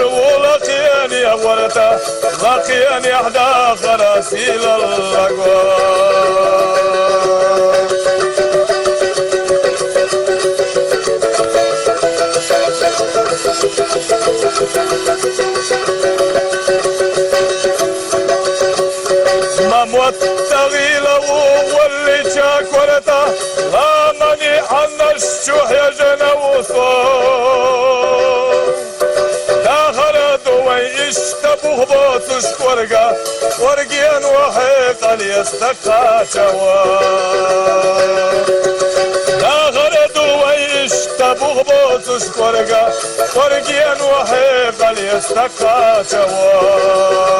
ولقياني ورثة لقياني احدى غراسيل الاقوال. ما موت تغيله واللي جاك ورثة لا ماني عنا الشوح يا جنا وصول داخل دوي اشتبوه بوتش ورقة ورقين وحيق اللي يستقى شوال داخل دوي اشتبوه بوتش ورقة ورقين وحيق اللي يستقى شوال.